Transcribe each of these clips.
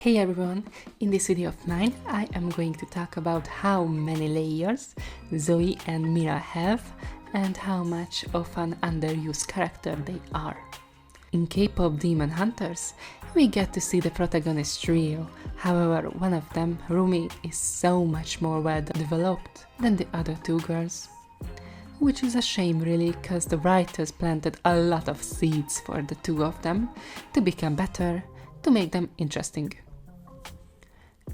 Hey everyone, in this video of mine I am going to talk about how many layers Zoey and Mira have and how much of an underused character they are. In K-pop Demon Hunters, we get to see the protagonist trio, however one of them, Rumi, is so much more well developed than the other two girls. Which is a shame really, cause the writers planted a lot of seeds for the two of them to become better, to make them interesting.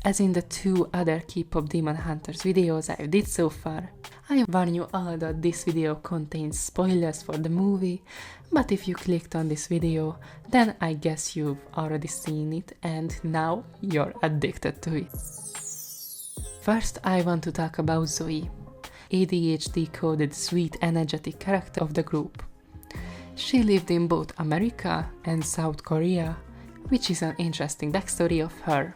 As in the two other K-pop Demon Hunters videos I did so far, I warn you all that this video contains spoilers for the movie, but if you clicked on this video, then I guess you've already seen it and now you're addicted to it. First I want to talk about Zoey, ADHD-coded sweet energetic character of the group. She lived in both America and South Korea, which is an interesting backstory of her.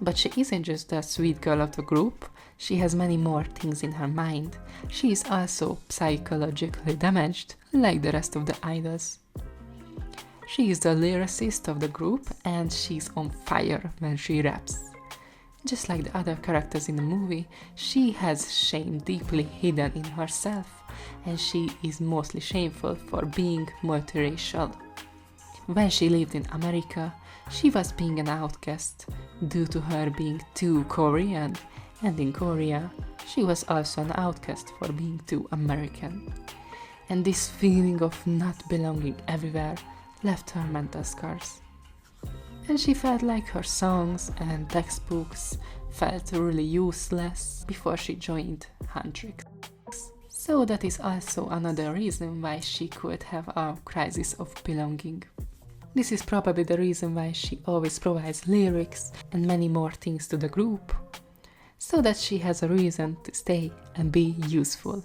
But she isn't just the sweet girl of the group, she has many more things in her mind. She is also psychologically damaged, like the rest of the idols. She is the lyricist of the group and she's on fire when she raps. Just like the other characters in the movie, she has shame deeply hidden in herself, and she is mostly shameful for being multiracial. When she lived in America, she was being an outcast due to her being too Korean, and in Korea, she was also an outcast for being too American. And this feeling of not belonging everywhere left her mental scars. And she felt like her songs and textbooks felt really useless before she joined Huntrix. So that is also another reason why she could have a crisis of belonging. This is probably the reason why she always provides lyrics and many more things to the group, so that she has a reason to stay and be useful.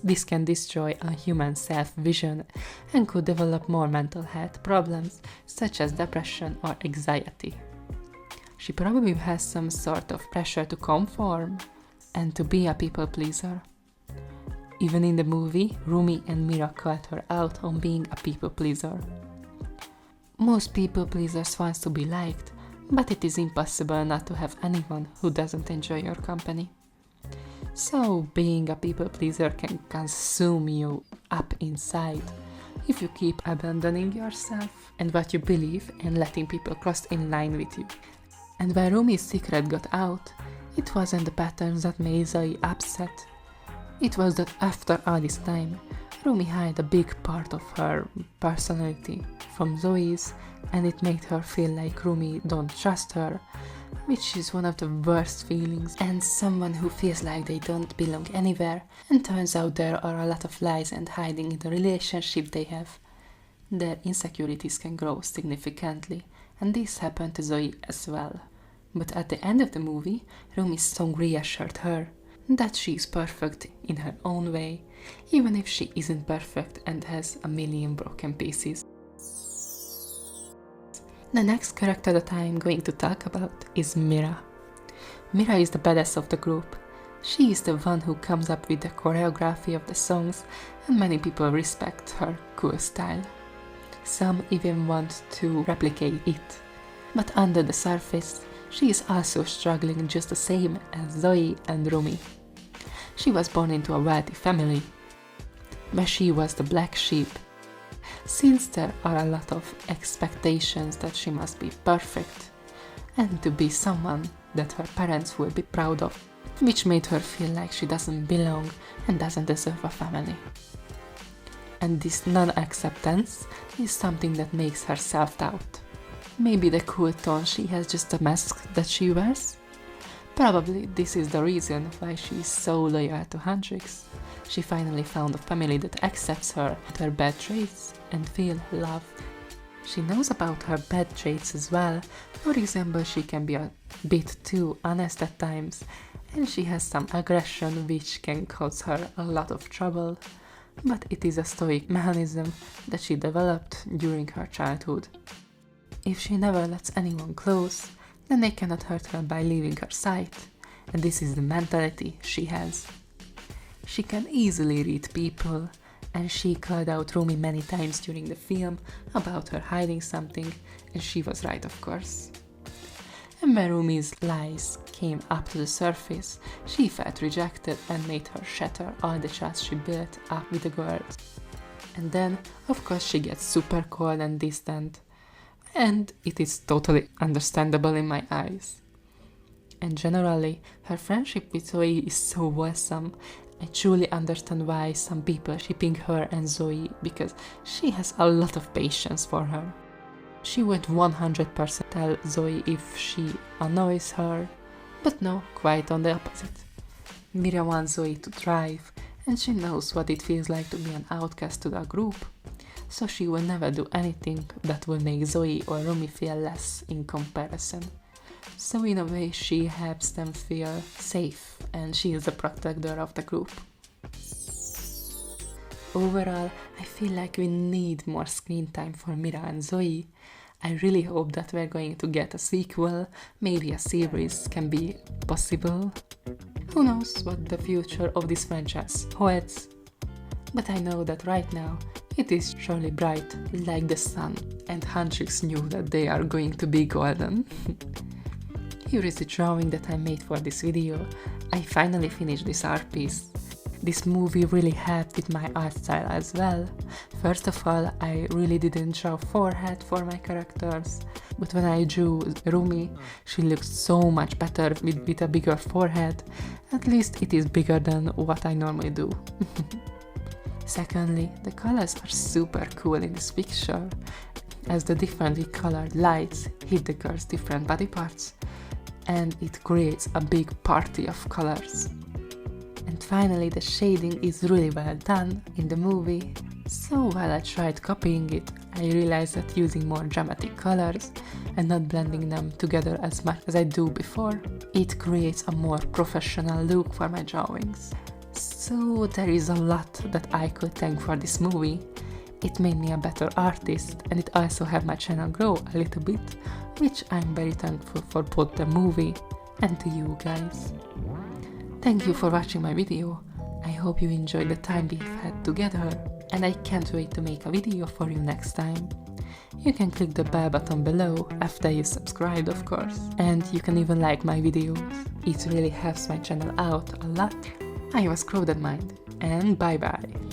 This can destroy a human self-vision and could develop more mental health problems such as depression or anxiety. She probably has some sort of pressure to conform and to be a people pleaser. Even in the movie, Rumi and Mira called her out on being a people pleaser. Most people pleasers want to be liked, but it is impossible not to have anyone who doesn't enjoy your company. So being a people pleaser can consume you up inside if you keep abandoning yourself and what you believe and letting people cross in line with you. And when Rumi's secret got out, it wasn't the patterns that made Zoey upset. It was that after all this time, Rumi hid a big part of her personality from Zoey's, and it made her feel like Rumi don't trust her, which is one of the worst feelings, and someone who feels like they don't belong anywhere, and turns out there are a lot of lies and hiding in the relationship they have. Their insecurities can grow significantly, and this happened to Zoey as well. But at the end of the movie, Rumi's song reassured her that she is perfect in her own way, even if she isn't perfect and has a million broken pieces. The next character that I am going to talk about is Mira. Mira is the badass of the group. She is the one who comes up with the choreography of the songs, and many people respect her cool style. Some even want to replicate it. But under the surface, she is also struggling just the same as Zoey and Rumi. She was born into a wealthy family, but she was the black sheep. Since there are a lot of expectations that she must be perfect and to be someone that her parents will be proud of, which made her feel like she doesn't belong and doesn't deserve a family. And this non-acceptance is something that makes her self-doubt. Maybe the cool tone she has just a mask that she wears? Probably this is the reason why she is so loyal to Huntrix. She finally found a family that accepts her with her bad traits and feel love. She knows about her bad traits as well. For example, she can be a bit too honest at times, and she has some aggression which can cause her a lot of trouble. But it is a stoic mechanism that she developed during her childhood. If she never lets anyone close, then they cannot hurt her by leaving her sight, and this is the mentality she has. She can easily read people, and she called out Rumi many times during the film about her hiding something, and she was right, of course. when Rumi's lies came up to the surface, she felt rejected and made her shatter all the trust she built up with the girls. And then, of course, she gets super cold and distant. And it is totally understandable in my eyes. And generally, her friendship with Zoey is so awesome. I truly understand why some people shipping her and Zoey, because she has a lot of patience for her. She would 100% tell Zoey if she annoys her, but no, quite on the opposite. Mira wants Zoey to thrive, and she knows what it feels like to be an outcast to the group, so she will never do anything that will make Zoey or Rumi feel less in comparison. So in a way she helps them feel safe, and she is the protector of the group. Overall, I feel like we need more screen time for Mira and Zoey. I really hope that we're going to get a sequel, maybe a series can be possible. Who knows what the future of this franchise holds? But I know that right now it is surely bright like the sun, and Huntrix knew that they are going to be golden. Here is the drawing that I made for this video. I finally finished this art piece. This movie really helped with my art style as well. First of all, I really didn't draw forehead for my characters, but when I drew Rumi, she looks so much better with a bigger forehead. At least it is bigger than what I normally do. Secondly, the colors are super cool in this picture, as the differently colored lights hit the girls' different body parts, and it creates a big party of colors. And finally, the shading is really well done in the movie. So while I tried copying it, I realized that using more dramatic colors and not blending them together as much as I do before, it creates a more professional look for my drawings. So there is a lot that I could thank for this movie. It made me a better artist, and it also helped my channel grow a little bit, which I'm very thankful for both the movie and to you guys. Thank you for watching my video. I hope you enjoyed the time we've had together, and I can't wait to make a video for you next time. You can click the bell button below after you subscribed, of course, and you can even like my videos. It really helps my channel out a lot. I was Crowded Mind, and bye bye.